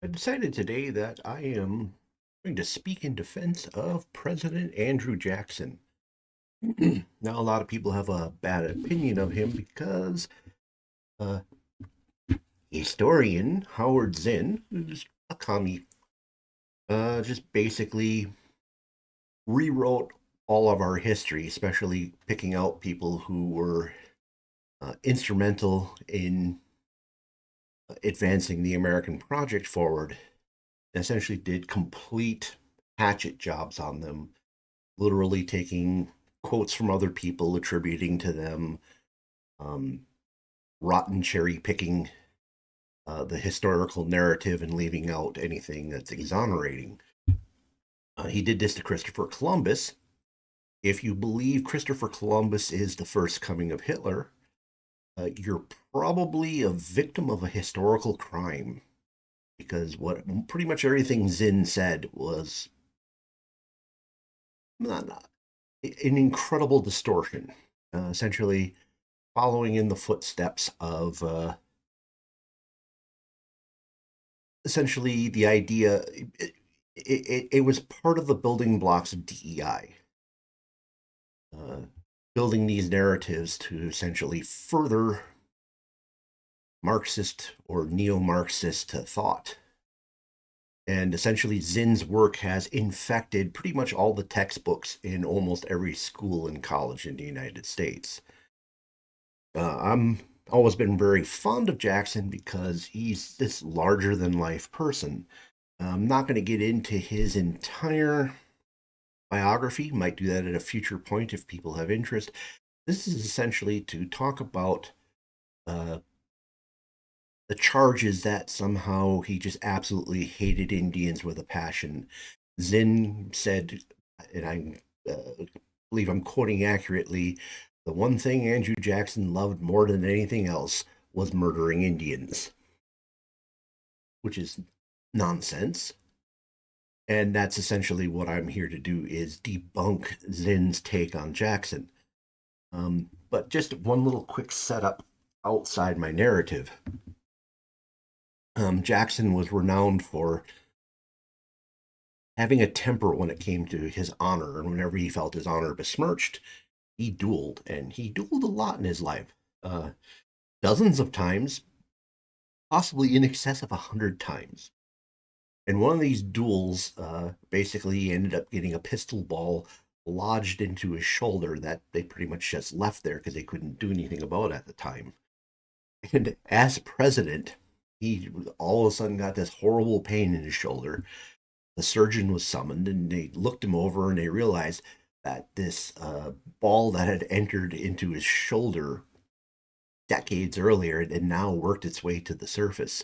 I decided today that I am going to speak in defense of President Andrew Jackson. Now, a lot of people have a bad opinion of him because uh, historian Howard Zinn, who's a commie, just basically rewrote all of our history, especially picking out people who were instrumental in advancing the American project forward, and essentially did complete hatchet jobs on them, literally taking quotes from other people, attributing to them, um, rotten cherry picking the historical narrative and leaving out anything that's exonerating. He did this to Christopher Columbus. If you believe Christopher Columbus is the first coming of Hitler, you're probably a victim of a historical crime because what pretty much everything Zinn said was not an incredible distortion, essentially following in the footsteps of essentially the idea. It was part of the building blocks of DEI, uh, building these narratives to essentially further Marxist or neo Marxist thought. And essentially, Zinn's work has infected pretty much all the textbooks in almost every school and college in the United States. I'm always been very fond of Jackson because he's this larger than life person. I'm not going to get into his entire biography, might do that at a future point if people have interest. This is essentially to talk about uh, the charges that somehow he just absolutely hated Indians with a passion. Zinn said, and I believe I'm quoting accurately, the one thing Andrew Jackson loved more than anything else was murdering Indians, which is nonsense. And that's essentially what I'm here to do is debunk Zinn's take on Jackson. But just one little quick setup outside my narrative. Jackson was renowned for having a temper when it came to his honor, and whenever he felt his honor besmirched, he dueled, and he dueled a lot in his life, uh, dozens of times, possibly in excess of 100 times. And one of these duels, basically, he ended up getting a pistol ball lodged into his shoulder that they pretty much just left there because they couldn't do anything about it at the time. And as president, he all of a sudden got this horrible pain in his shoulder. The surgeon was summoned, and they looked him over and they realized that this ball that had entered into his shoulder decades earlier had now worked its way to the surface.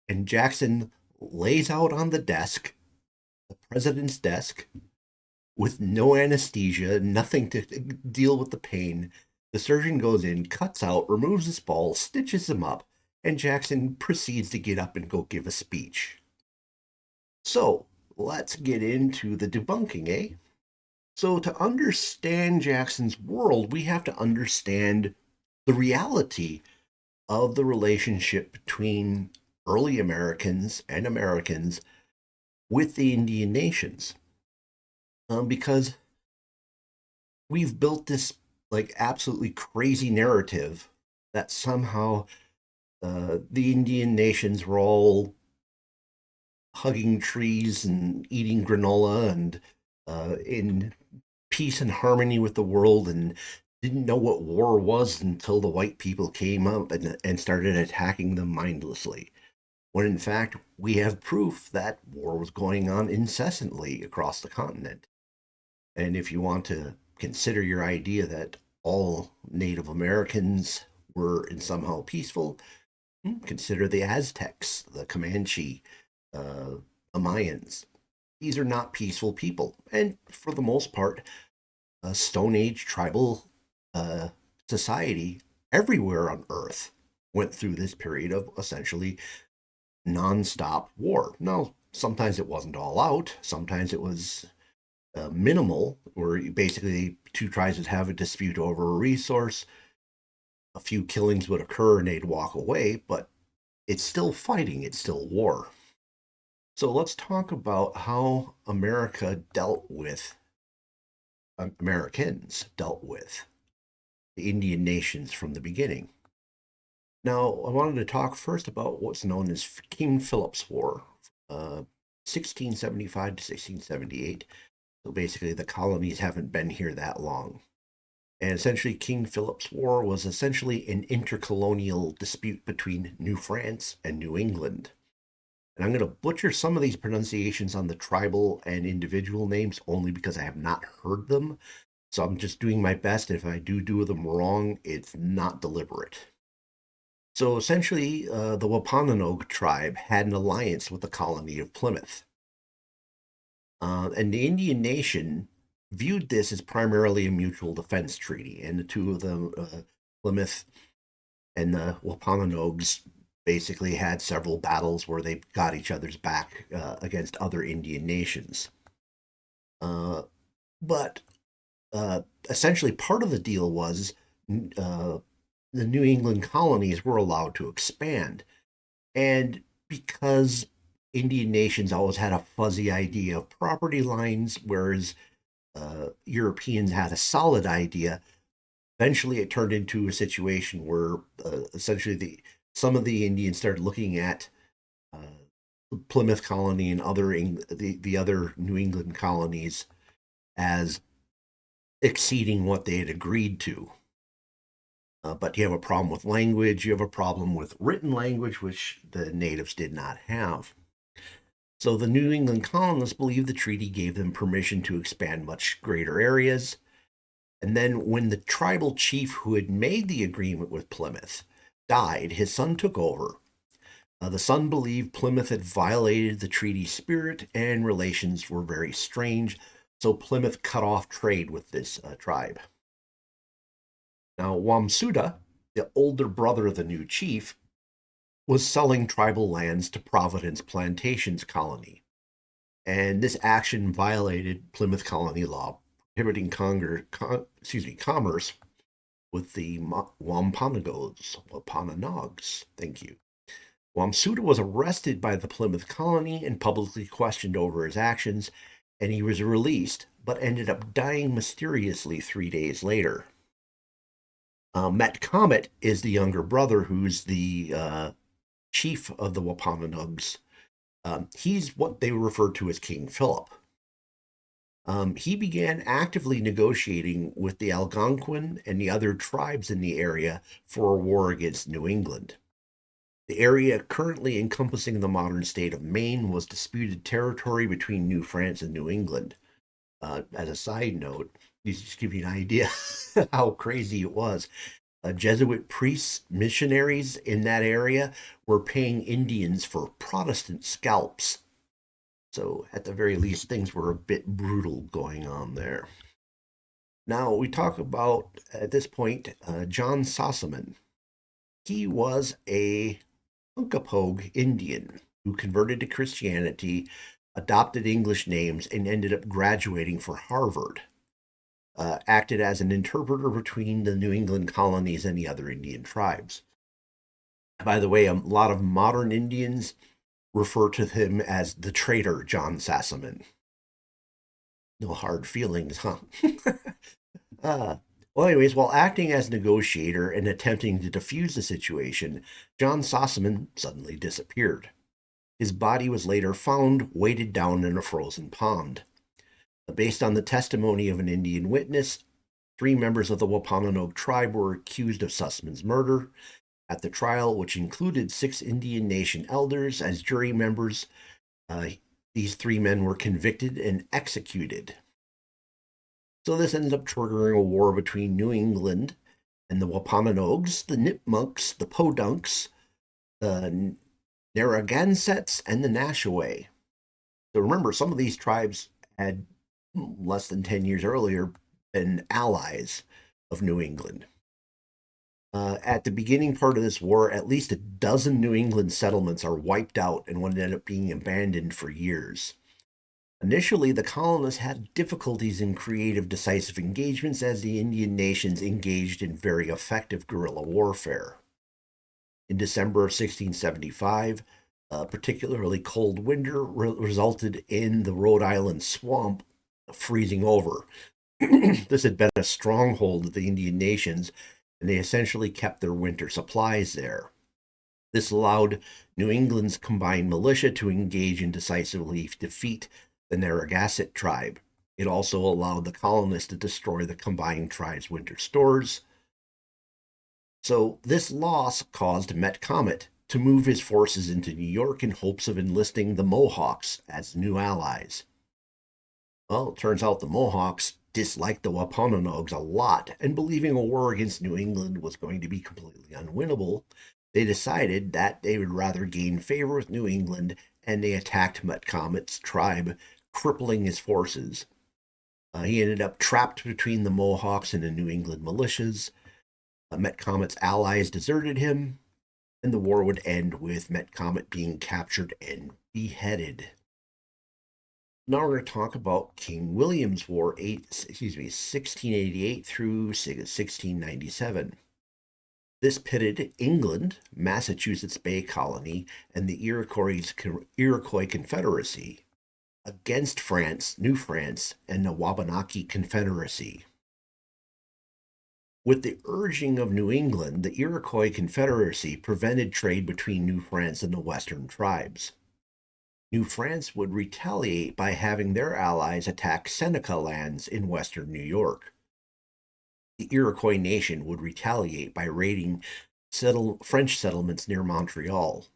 And Jackson lays out on the desk, the president's desk, with no anesthesia, nothing to deal with the pain. The surgeon goes in, cuts out, removes his ball, stitches him up, and Jackson proceeds to get up and go give a speech. So let's get into the debunking, eh? So, to understand Jackson's world, we have to understand the reality of the relationship between early Americans and Americans with the Indian nations. Because we've built this like absolutely crazy narrative that somehow the Indian nations were all hugging trees and eating granola and in peace and harmony with the world and didn't know what war was until the white people came up and started attacking them mindlessly. When in fact, we have proof that war was going on incessantly across the continent. And if you want to consider your idea that all Native Americans were in somehow peaceful, consider the Aztecs, the Comanche, uh, the Mayans. These are not peaceful people. And for the most part, a Stone Age tribal uh, society everywhere on Earth went through this period of essentially nonstop war. Now, sometimes it wasn't all out, sometimes it was minimal, where basically two tribes would have a dispute over a resource, a few killings would occur and they'd walk away, but it's still fighting, it's still war. So let's talk about how Americans dealt with the Indian nations from the beginning. Now, I wanted to talk first about what's known as King Philip's War, 1675 to 1678. So basically, the colonies haven't been here that long. And essentially, King Philip's War was essentially an intercolonial dispute between New France and New England. And I'm going to butcher some of these pronunciations on the tribal and individual names only because I have not heard them. So I'm just doing my best. If I do them wrong, it's not deliberate. So essentially, the Wampanoag tribe had an alliance with the colony of Plymouth. And the Indian nation viewed this as primarily a mutual defense treaty. And the two of them, Plymouth and the Wampanoags, basically had several battles where they got each other's back against other Indian nations. But essentially, part of the deal was the New England colonies were allowed to expand. And because Indian nations always had a fuzzy idea of property lines, whereas Europeans had a solid idea, eventually it turned into a situation where essentially some of the Indians started looking at uh, Plymouth colony and the other New England colonies as exceeding what they had agreed to. But you have a problem with language, you have a problem with written language, which the natives did not have. So the New England colonists believed the treaty gave them permission to expand much greater areas. And then when the tribal chief who had made the agreement with Plymouth died, his son took over. The son believed Plymouth had violated the treaty spirit and relations were very strange, so Plymouth cut off trade with this tribe. Now, Wamsuta, the older brother of the new chief, was selling tribal lands to Providence Plantations Colony. And this action violated Plymouth colony law, prohibiting commerce with the Wampanoags. Thank you. Wamsuta was arrested by the Plymouth colony and publicly questioned over his actions, and he was released, but ended up dying mysteriously 3 days later. Met Comet is the younger brother who's the chief of the Wampanoags. He's what they refer to as King Philip. He began actively negotiating with the Algonquin and the other tribes in the area for a war against New England. The area currently encompassing the modern state of Maine was disputed territory between New France and New England. As a side note, just give you an idea how crazy it was. Jesuit priests, missionaries in that area were paying Indians for Protestant scalps. So, at the very least, things were a bit brutal going on there. Now, we talk about, at this point, John Sossaman. He was a Uncompahgre Indian who converted to Christianity, adopted English names, and ended up graduating for Harvard. Acted as an interpreter between the New England colonies and the other Indian tribes. By the way, a lot of modern Indians refer to him as the traitor John Sassaman. No hard feelings, huh? Well, anyways, while acting as negotiator and attempting to defuse the situation, John Sossaman suddenly disappeared. His body was later found weighted down in a frozen pond. Based on the testimony of an Indian witness, 3 members of the Wampanoag tribe were accused of Sussman's murder. At the trial, which included 6 Indian Nation elders as jury members, these 3 men were convicted and executed. So this ended up triggering a war between New England and the Wampanoags, the Nipmunks, the Podunks, the Narragansetts, and the Nashaway. So remember, some of these tribes had less than 10 years earlier been allies of New England. At the beginning part of this war, at least a dozen New England settlements are wiped out and would end up being abandoned for years. Initially, the colonists had difficulties in creative, decisive engagements as the Indian nations engaged in very effective guerrilla warfare. In December of 1675, A particularly cold winter resulted in the Rhode Island swamp freezing over. This had been a stronghold of the Indian nations, and they essentially kept their winter supplies there. This allowed New England's combined militia to engage and decisively defeat the Narragansett tribe. It also allowed the colonists to destroy the combined tribe's winter stores. So this loss caused Comet to move his forces into New York in hopes of enlisting the Mohawks as new allies. Well, it turns out the Mohawks disliked the Wampanoags a lot, and believing a war against New England was going to be completely unwinnable, they decided that they would rather gain favor with New England, and they attacked Comet's tribe, crippling his forces. He ended up trapped between the Mohawks and the New England militias. Comet's allies deserted him, and the war would end with Comet being captured and beheaded. Now we're going to talk about King William's War, 1688 through 1697. This pitted England, Massachusetts Bay Colony, and the Iroquois Confederacy against France, New France, and the Wabanaki Confederacy. With the urging of New England, the Iroquois Confederacy prevented trade between New France and the Western tribes. New France would retaliate by having their allies attack Seneca lands in western New York. The Iroquois nation would retaliate by raiding French settlements near Montreal.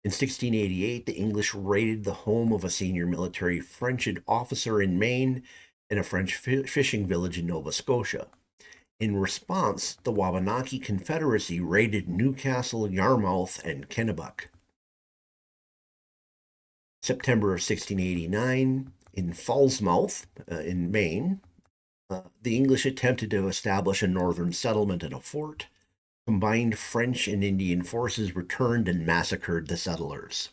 In 1688, the English raided the home of a senior military French officer in Maine and a French fishing village in Nova Scotia. In response, the Wabanaki Confederacy raided Newcastle, Yarmouth, and Kennebec. September of 1689, in Falmouth, in Maine, the English attempted to establish a northern settlement and a fort. Combined French and Indian forces returned and massacred the settlers.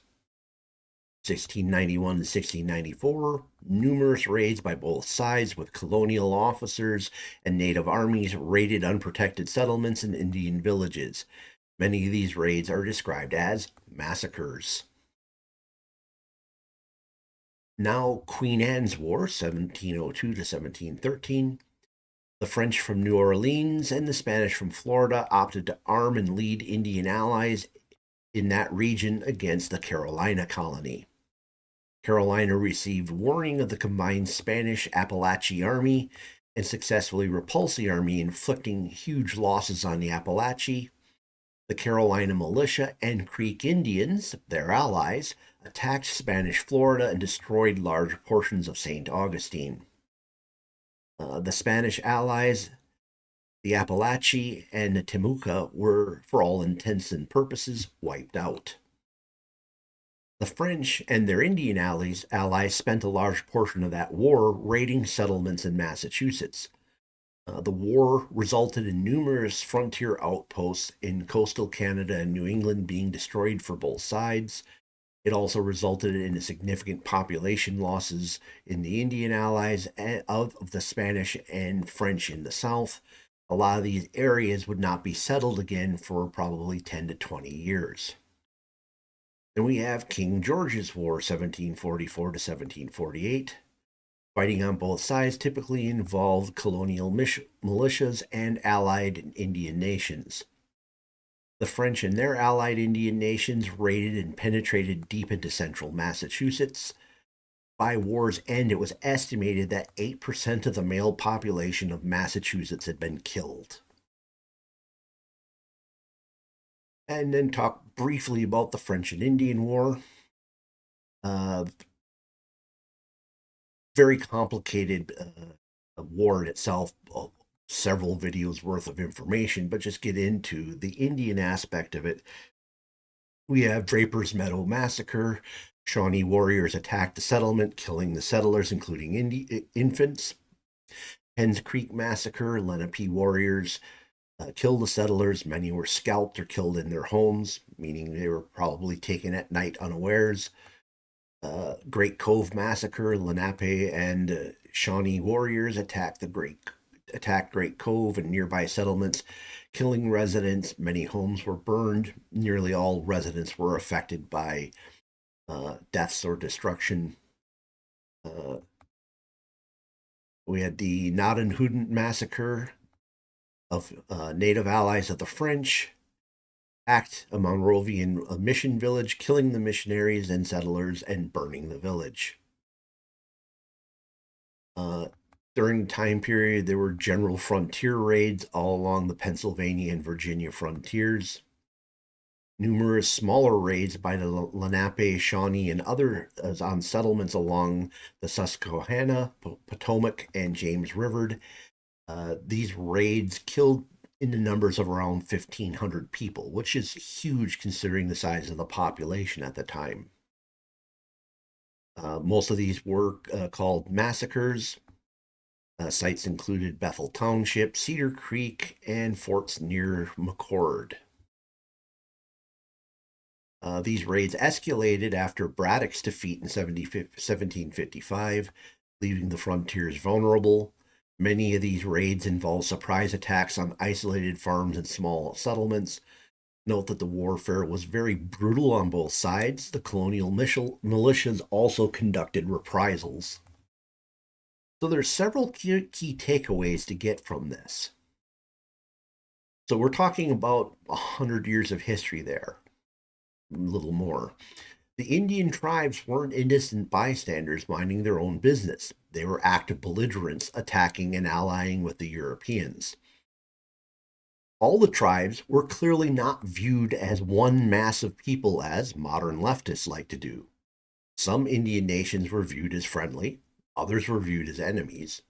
1691 and 1694, numerous raids by both sides with colonial officers and native armies raided unprotected settlements and Indian villages. Many of these raids are described as massacres. Now Queen Anne's War, 1702 to 1713. The French from New Orleans and the Spanish from Florida opted to arm and lead Indian allies in that region against the Carolina colony. Carolina received warning of the combined Spanish Appalachian Army and successfully repulsed the army, inflicting huge losses on the Appalachian. The Carolina militia and Creek Indians, their allies, attacked Spanish Florida and destroyed large portions of St. Augustine. The Spanish allies, the Appalachian and the Timucua, were, for all intents and purposes, wiped out. The French and their Indian allies spent a large portion of that war raiding settlements in Massachusetts. The war resulted in numerous frontier outposts in coastal Canada and New England being destroyed for both sides. It also resulted in significant population losses in the Indian allies of the Spanish and French in the South. A lot of these areas would not be settled again for probably 10 to 20 years. Then we have King George's War, 1744 to 1748. Fighting on both sides typically involved colonial militias and allied Indian nations. The French and their allied Indian nations raided and penetrated deep into central Massachusetts. By war's end, it was estimated that 8% of the male population of Massachusetts had been killed. And then talk briefly about the French and Indian War. Very complicated war in itself, several videos worth of information, but just get into the Indian aspect of it. We have Draper's Meadow Massacre. Shawnee warriors attacked the settlement, killing the settlers, including infants. Hens Creek Massacre. Lenape warriors killed the settlers. Many were scalped or killed in their homes, meaning they were probably taken at night unawares. Great Cove Massacre. Lenape and Shawnee warriors attacked Great Cove and nearby settlements, killing residents. Many homes were burned. Nearly all residents were affected by deaths or destruction. Uh, we had the Nadenhuden massacre of native allies of the French, attacked a Monrovian mission village, killing the missionaries and settlers and burning the village. Uh, During the time period, there were general frontier raids all along the Pennsylvania and Virginia frontiers. Numerous smaller raids by the Lenape, Shawnee, and other on settlements along the Susquehanna, Potomac, and James River. These raids killed in the numbers of around 1,500 people, which is huge considering the size of the population at the time. Most of these were called massacres. Sites included Bethel Township, Cedar Creek, and forts near McCord. These raids escalated after Braddock's defeat in 1755, leaving the frontiers vulnerable. Many of these raids involved surprise attacks on isolated farms and small settlements. Note that the warfare was very brutal on both sides. The colonial militias also conducted reprisals. So there's several key takeaways to get from this. So we're talking about 100 years of history there, a little more. The Indian tribes weren't innocent bystanders minding their own business. They were active belligerents attacking and allying with the Europeans. All the tribes were clearly not viewed as one massive people as modern leftists like to do. Some Indian nations were viewed as friendly, others were viewed as enemies,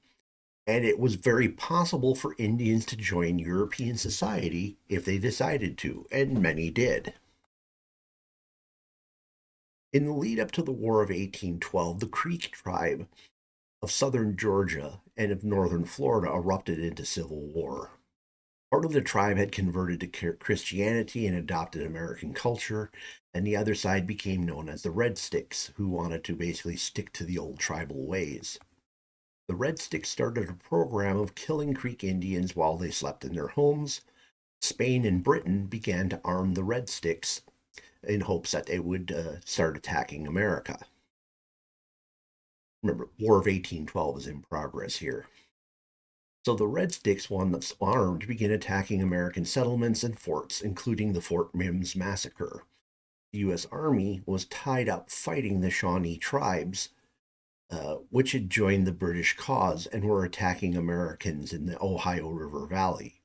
and it was very possible for Indians to join European society if they decided to, and many did. In the lead up to the War of 1812, the Creek tribe of southern Georgia and of northern Florida erupted into civil war. Part of the tribe had converted to Christianity and adopted American culture, and the other side became known as the Red Sticks, who wanted to basically stick to the old tribal ways. The Red Sticks started a program of killing Creek Indians while they slept in their homes. Spain and Britain began to arm the Red Sticks in hopes that they would start attacking America. Remember, War of 1812 is in progress here. So the Red Sticks, once armed, began attacking American settlements and forts, including the Fort Mims massacre. The U.S. Army was tied up fighting the Shawnee tribes, which had joined the British cause and were attacking Americans in the Ohio River Valley.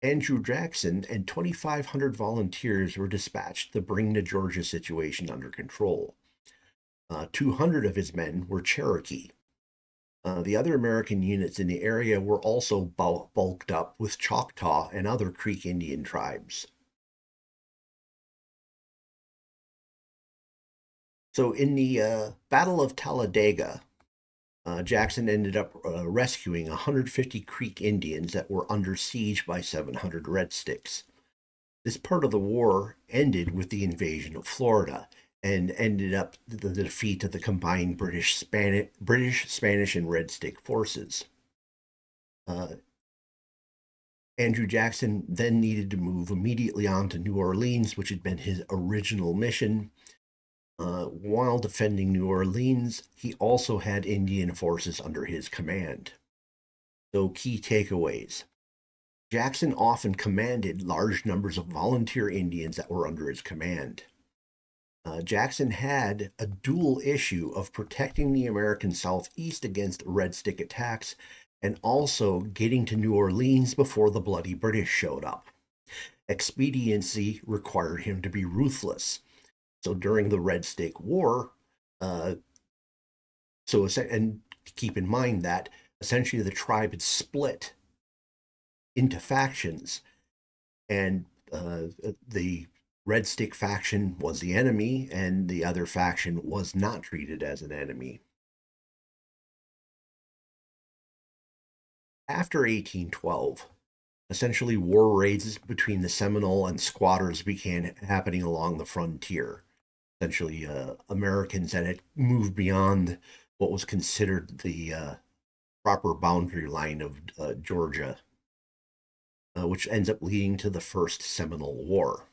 Andrew Jackson and 2,500 volunteers were dispatched to bring the Georgia situation under control. 200 of his men were Cherokee. The other American units in the area were also bulked up with Choctaw and other Creek Indian tribes. So in the Battle of Talladega, Jackson ended up rescuing 150 Creek Indians that were under siege by 700 Red Sticks. This part of the war ended with the invasion of Florida and ended up the defeat of the combined British, Spanish, and Red Stick forces. Andrew Jackson then needed to move immediately on to New Orleans, which had been his original mission. While defending New Orleans, he also had Indian forces under his command. So, key takeaways. Jackson often commanded large numbers of volunteer Indians that were under his command. Jackson had a dual issue of protecting the American Southeast against Red Stick attacks and also getting to New Orleans before the bloody British showed up. Expediency required him to be ruthless. So during the Red Stick War, and keep in mind that essentially the tribe had split into factions, and the Red Stick faction was the enemy, and the other faction was not treated as an enemy. After 1812, essentially war raids between the Seminole and squatters began happening along the frontier. Essentially, Americans that had moved beyond what was considered the proper boundary line of Georgia. which ends up leading to the First Seminole War.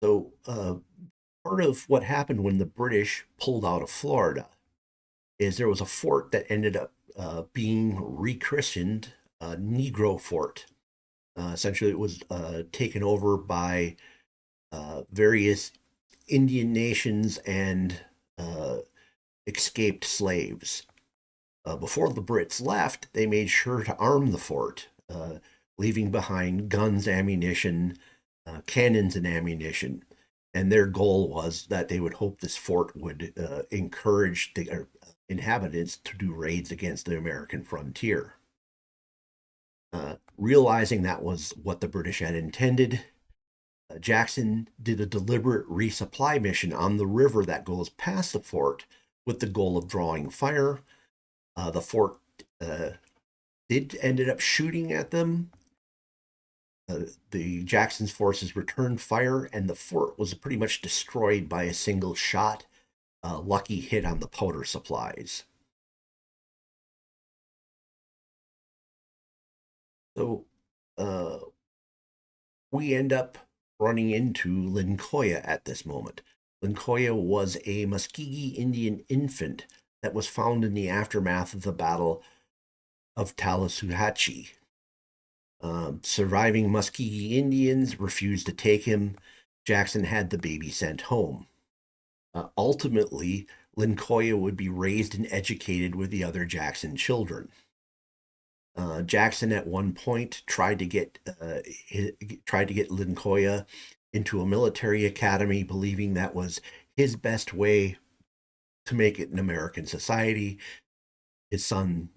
So, part of what happened when the British pulled out of Florida is there was a fort that ended up being rechristened Negro Fort. Essentially, it was taken over by various Indian nations and escaped slaves. Before the Brits left, they made sure to arm the fort, leaving behind guns, ammunition, cannons, and ammunition. And their goal was that they would hope this fort would encourage the inhabitants to do raids against the American frontier. Realizing that was what the British had intended, Jackson did a deliberate resupply mission on the river that goes past the fort with the goal of drawing fire. The fort did ended up shooting at them. The Jackson's forces returned fire, and the fort was pretty much destroyed by a single shot. Lucky hit on the powder supplies. So we end up running into Lincoya at this moment. Lincoya was a Muskogee Indian infant that was found in the aftermath of the Battle of Talasuhatchee. Surviving Muskogee Indians refused to take him. Jackson had the baby sent home. Ultimately, Lincoya would be raised and educated with the other Jackson children. Jackson at one point tried to get Lincoya into a military academy, believing that was his best way to make it in American society. His son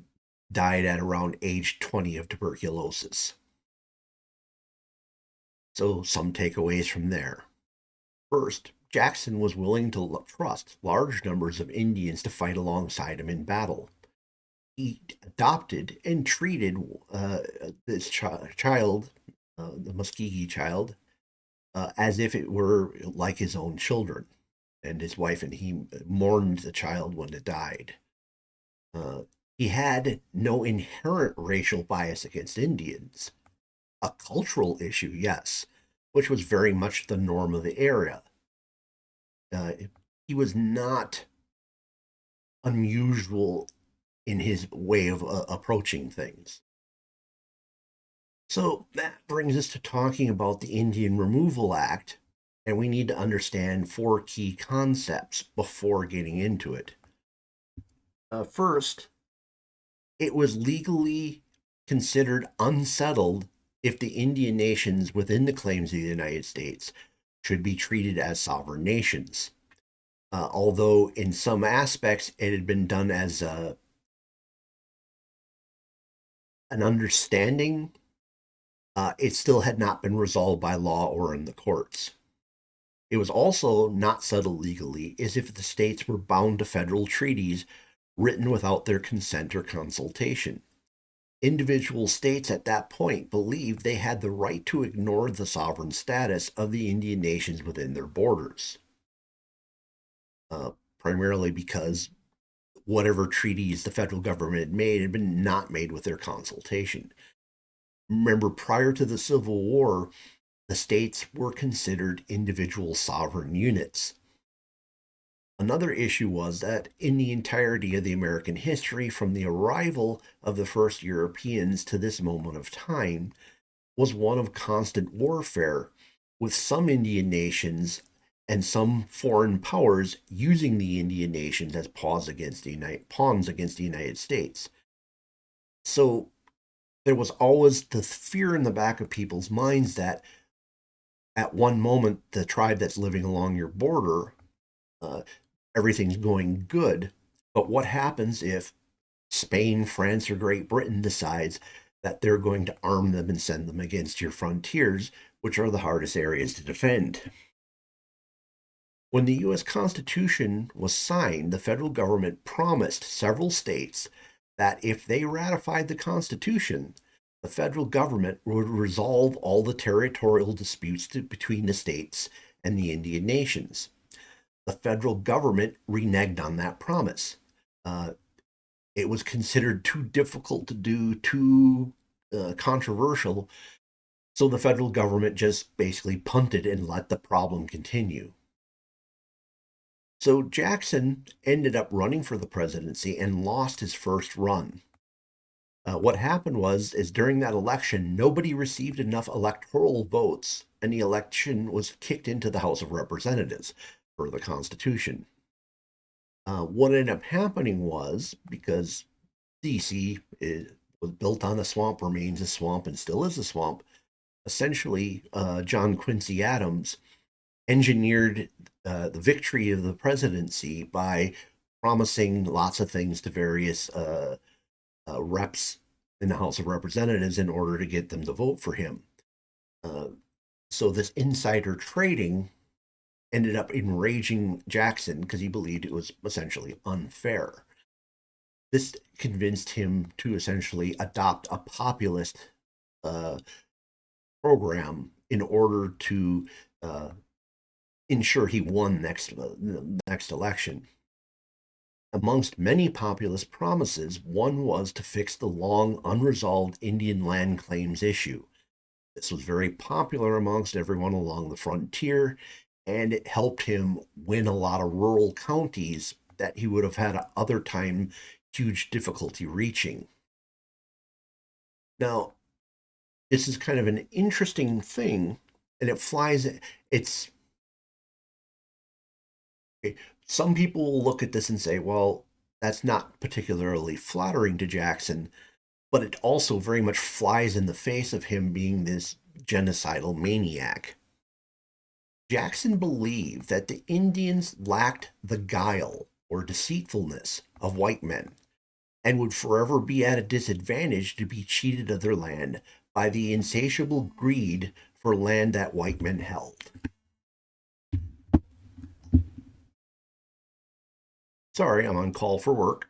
died at around age 20 of tuberculosis. So some takeaways from there. First, Jackson was willing to trust large numbers of Indians to fight alongside him in battle. He adopted and treated this child, the Muskogee child, as if it were like his own children. And his wife and he mourned the child when it died. He had no inherent racial bias against Indians. A cultural issue, yes, which was very much the norm of the era. He was not unusual in his way of approaching things. So that brings us to talking about the Indian Removal Act, and we need to understand four key concepts before getting into it. First, it was legally considered unsettled if the Indian nations within the claims of the United States should be treated as sovereign nations. Although in some aspects it had been done as an understanding, it still had not been resolved by law or in the courts. It was also not settled legally as if the states were bound to federal treaties written without their consent or consultation. Individual states at that point believed they had the right to ignore the sovereign status of the Indian nations within their borders, primarily because whatever treaties the federal government had made had been not made with their consultation. Remember, prior to the Civil War, the states were considered individual sovereign units. Another issue was that in the entirety of the American history, from the arrival of the first Europeans to this moment of time, was one of constant warfare, with some Indian nations and some foreign powers using the Indian nations as pawns against the United States. So there was always the fear in the back of people's minds that at one moment, the tribe that's living along your border, everything's going good. But what happens if Spain, France, or Great Britain decides that they're going to arm them and send them against your frontiers, which are the hardest areas to defend? When the U.S. Constitution was signed, the federal government promised several states that if they ratified the Constitution, the federal government would resolve all the territorial disputes between the states and the Indian nations. The federal government reneged on that promise. It was considered too difficult to do, too controversial, so the federal government just basically punted and let the problem continue. So Jackson ended up running for the presidency and lost his first run. What happened is during that election, nobody received enough electoral votes, and the election was kicked into the House of Representatives per the Constitution. What ended up happening was because DC was built on a swamp, remains a swamp, and still is a swamp. Essentially, John Quincy Adams engineered the victory of the presidency by promising lots of things to various reps in the House of Representatives in order to get them to vote for him. So this insider trading ended up enraging Jackson because he believed it was essentially unfair. This convinced him to essentially adopt a populist program in order to ensure he won the next election. Amongst many populist promises, one was to fix the long unresolved Indian land claims issue. This was very popular amongst everyone along the frontier, and it helped him win a lot of rural counties that he would have had at other time huge difficulty reaching. Now, this is kind of an interesting thing, and it's some people will look at this and say, well, that's not particularly flattering to Jackson, but it also very much flies in the face of him being this genocidal maniac. Jackson believed that the Indians lacked the guile or deceitfulness of white men and would forever be at a disadvantage to be cheated of their land by the insatiable greed for land that white men held. Sorry, I'm on call for work.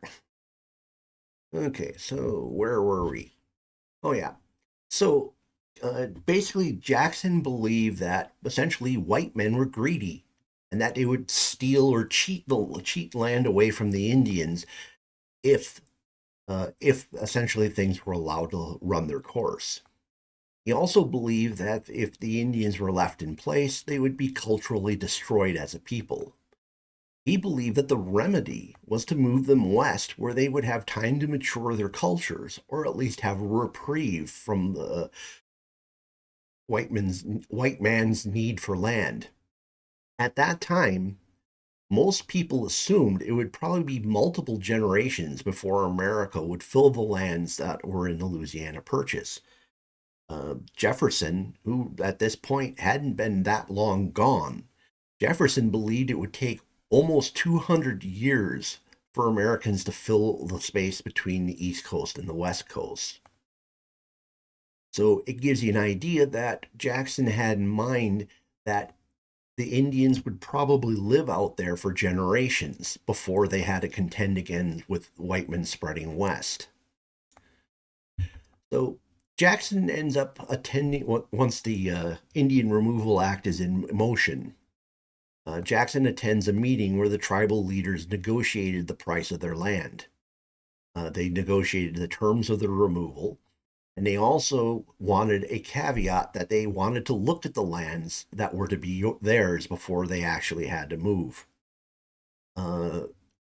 Okay, so where were we? Oh, yeah. So basically, Jackson believed that essentially white men were greedy and that they would steal or cheat land away from the Indians if essentially things were allowed to run their course. He also believed that if the Indians were left in place, they would be culturally destroyed as a people. He believed that the remedy was to move them west, where they would have time to mature their cultures, or at least have a reprieve from the white man's need for land. At that time, most people assumed it would probably be multiple generations before America would fill the lands that were in the Louisiana Purchase. Jefferson, who at this point hadn't been that long gone, Jefferson believed it would take almost 200 years for Americans to fill the space between the East Coast and the West Coast. So it gives you an idea that Jackson had in mind that the Indians would probably live out there for generations before they had to contend again with white men spreading west. So Jackson ends up attending once the Indian Removal Act is in motion. Jackson attends a meeting where the tribal leaders negotiated the price of their land. They negotiated the terms of the removal, and they also wanted a caveat that they wanted to look at the lands that were to be theirs before they actually had to move.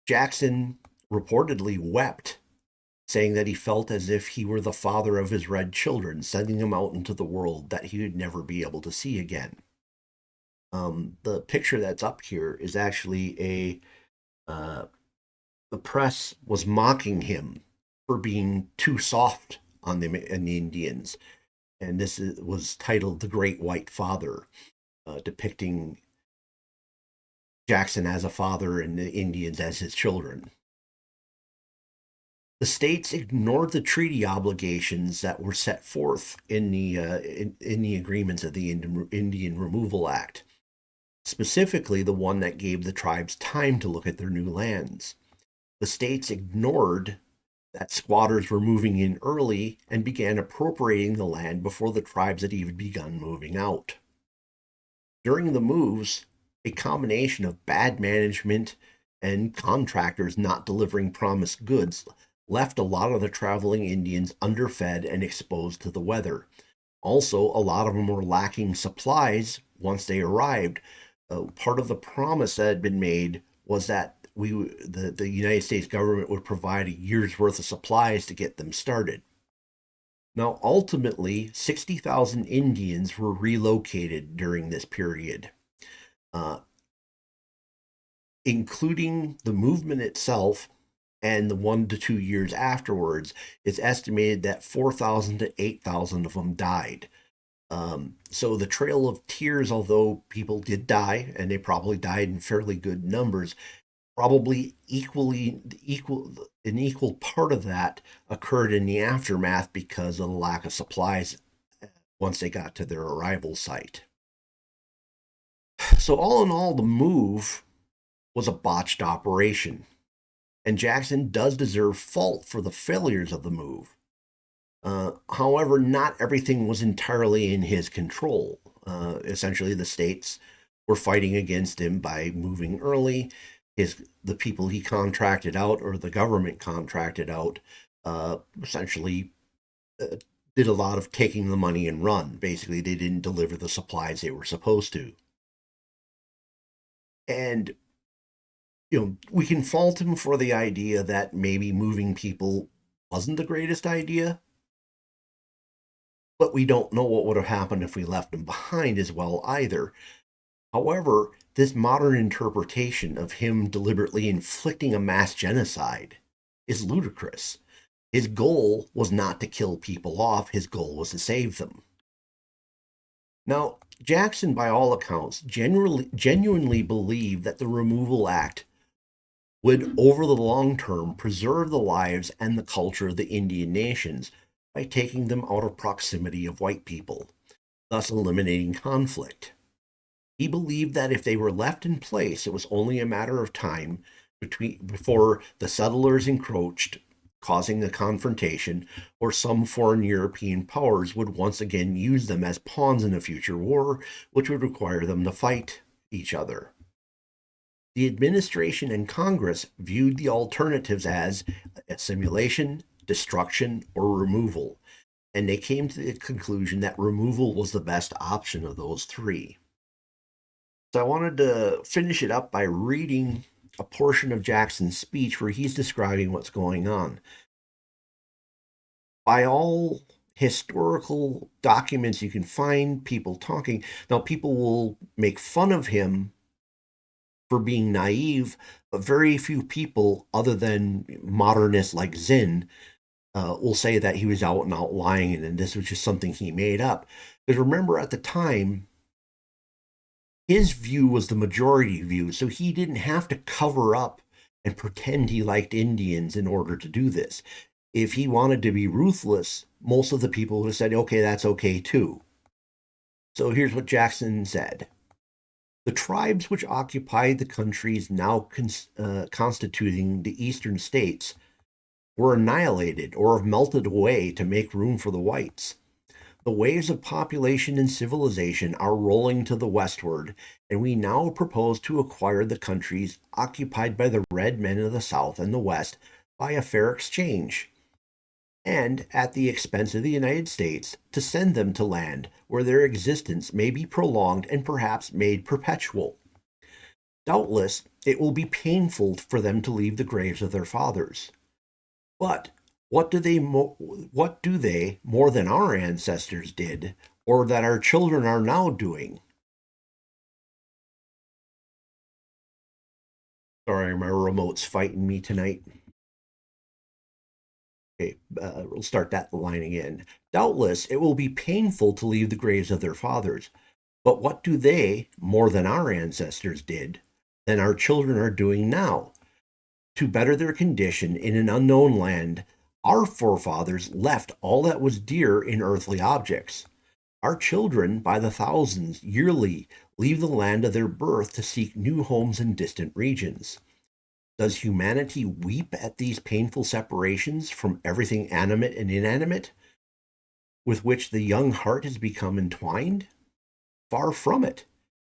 Jackson reportedly wept, saying that he felt as if he were the father of his red children, sending them out into the world that he would never be able to see again. The picture that's up here is actually the press was mocking him for being too soft on the Indians, and this was titled "The Great White Father," depicting Jackson as a father and the Indians as his children. The states ignored the treaty obligations that were set forth in the agreements of the Indian Removal Act, specifically the one that gave the tribes time to look at their new lands. The states ignored that squatters were moving in early and began appropriating the land before the tribes had even begun moving out. During the moves, a combination of bad management and contractors not delivering promised goods left a lot of the traveling Indians underfed and exposed to the weather. Also, a lot of them were lacking supplies once they arrived. Part of the promise that had been made was that the United States government would provide a year's worth of supplies to get them started. Now, ultimately, 60,000 Indians were relocated during this period, uh, including the movement itself and the 1 to 2 years afterwards. It's estimated that 4,000 to 8,000 of them died. So the Trail of Tears, although people did die, and they probably died in fairly good numbers, probably an equal part of that occurred in the aftermath because of the lack of supplies once they got to their arrival site. So all in all, the move was a botched operation, and Jackson does deserve fault for the failures of the move. However, not everything was entirely in his control. Essentially, the states were fighting against him by moving early. The people he contracted out, or the government contracted out, essentially did a lot of taking the money and run. Basically, they didn't deliver the supplies they were supposed to. And we can fault him for the idea that maybe moving people wasn't the greatest idea, but we don't know what would have happened if we left them behind as well either. However, this modern interpretation of him deliberately inflicting a mass genocide is ludicrous. His goal was not to kill people off, his goal was to save them. Now, Jackson, by all accounts, genuinely believed that the Removal Act would, over the long term, preserve the lives and the culture of the Indian nations by taking them out of proximity of white people, thus eliminating conflict. He believed that if they were left in place, it was only a matter of time before the settlers encroached, causing a confrontation, or some foreign European powers would once again use them as pawns in a future war, which would require them to fight each other. The administration and Congress viewed the alternatives as assimilation, destruction, or removal, and they came to the conclusion that removal was the best option of those three. So I wanted to finish it up by reading a portion of Jackson's speech where he's describing what's going on. By all historical documents you can find, people talking. Now, people will make fun of him for being naive, but very few people, other than modernists like Zinn, will say that he was out and out lying and this was just something he made up. Because remember, at the time, his view was the majority view, so he didn't have to cover up and pretend he liked Indians in order to do this. If he wanted to be ruthless, most of the people would have said, okay, that's okay too. So here's what Jackson said. The tribes which occupied the countries now constituting the eastern states were annihilated or have melted away to make room for the whites. The waves of population and civilization are rolling to the westward, and we now propose to acquire the countries occupied by the red men of the South and the West by a fair exchange, and at the expense of the United States, to send them to land where their existence may be prolonged and perhaps made perpetual. Doubtless, it will be painful for them to leave the graves of their fathers. But what do they more than our ancestors did, or that our children are now doing? Sorry, my remote's fighting me tonight. Okay, we'll start that line again. Doubtless, it will be painful to leave the graves of their fathers, but what do they, more than our ancestors did, than our children are doing now? To better their condition in an unknown land, our forefathers left all that was dear in earthly objects. Our children, by the thousands, yearly leave the land of their birth to seek new homes in distant regions. Does humanity weep at these painful separations from everything animate and inanimate with which the young heart has become entwined? Far from it.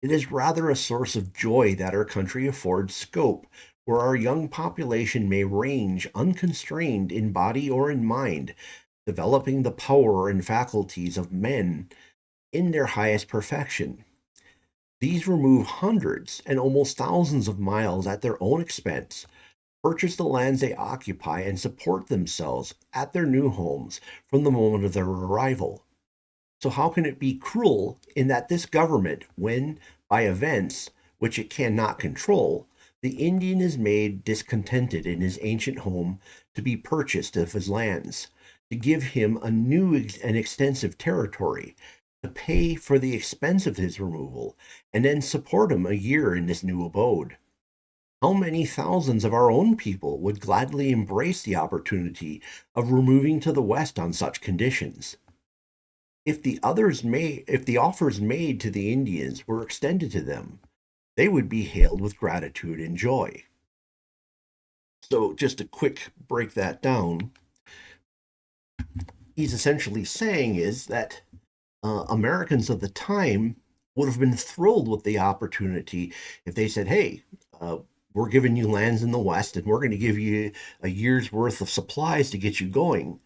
It is rather a source of joy that our country affords scope where our young population may range unconstrained in body or in mind, developing the power and faculties of men in their highest perfection. These remove hundreds and almost thousands of miles at their own expense, purchase the lands they occupy, and support themselves at their new homes from the moment of their arrival. So, how can it be cruel in that this government, when by events which it cannot control, the Indian is made discontented in his ancient home to be purchased of his lands, to give him a new and extensive territory, to pay for the expense of his removal, and then support him a year in this new abode? How many thousands of our own people would gladly embrace the opportunity of removing to the West on such conditions? If the offers made to the Indians were extended to them, they would be hailed with gratitude and joy. So, just to quick break that down, he's essentially saying is that Americans of the time would have been thrilled with the opportunity if they said, "Hey, we're giving you lands in the West, and we're going to give you a year's worth of supplies to get you going."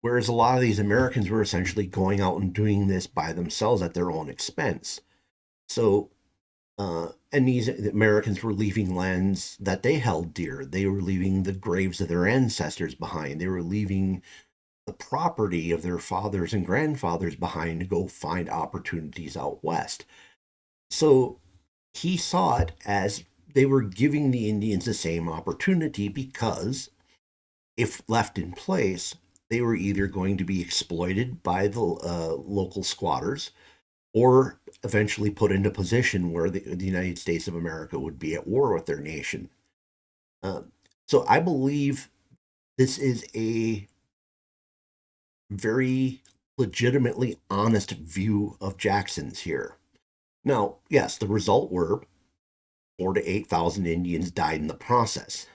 Whereas a lot of these Americans were essentially going out and doing this by themselves at their own expense. So, and these Americans were leaving lands that they held dear. They were leaving the graves of their ancestors behind. They were leaving the property of their fathers and grandfathers behind to go find opportunities out west. So he saw it as they were giving the Indians the same opportunity because if left in place, they were either going to be exploited by the local squatters or eventually put into position where the United States of America would be at war with their nation. Uh, so I believe this is a very legitimately honest view of Jackson's here. Now, yes, the result were 4 to 8,000 Indians died in the process.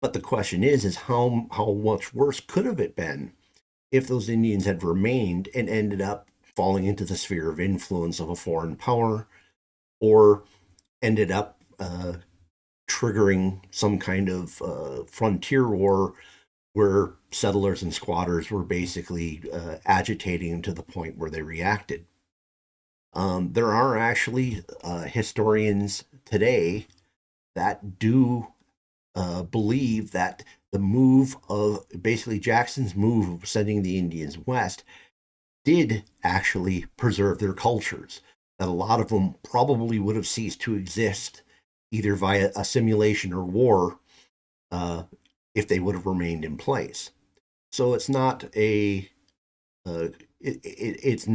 But the question is how much worse could have it been if those Indians had remained and ended up falling into the sphere of influence of a foreign power, or ended up triggering some kind of frontier war where settlers and squatters were basically agitating to the point where they reacted. There are actually historians today that do believe that the move of basically Jackson's move of sending the Indians west did actually preserve their cultures, that a lot of them probably would have ceased to exist either via assimilation or war uh, if they would have remained in place. So it's not a it's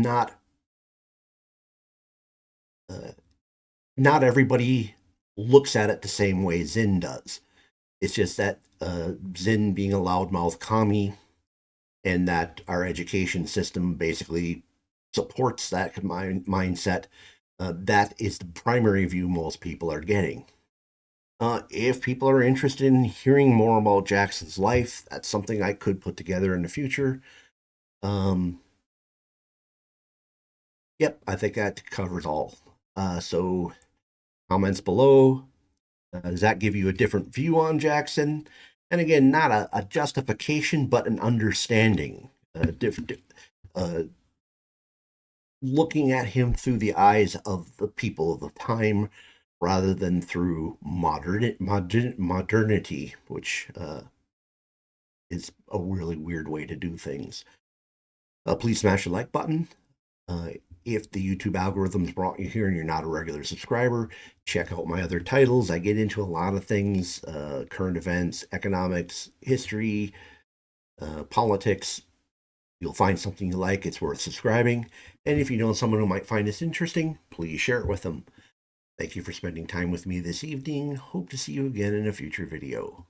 uh, not everybody looks at it the same way Zinn does. It's just that Zinn being a loudmouth commie, and that our education system basically supports that mindset. That is the primary view most people are getting. If people are interested in hearing more about Jackson's life, that's something I could put together in the future. Um, yep, I think that covers all. So, comments below. Does that give you a different view on Jackson? And again, not a justification, but an understanding. Uh, Looking at him through the eyes of the people of the time rather than through modernity, which is a really weird way to do things. Please smash the like button. Uh, if the YouTube algorithms brought you here and you're not a regular subscriber, check out my other titles. I get into a lot of things, current events, economics, history, politics. You'll find something you like. It's worth subscribing. And if you know someone who might find this interesting, please share it with them. Thank you for spending time with me this evening. Hope to see you again in a future video.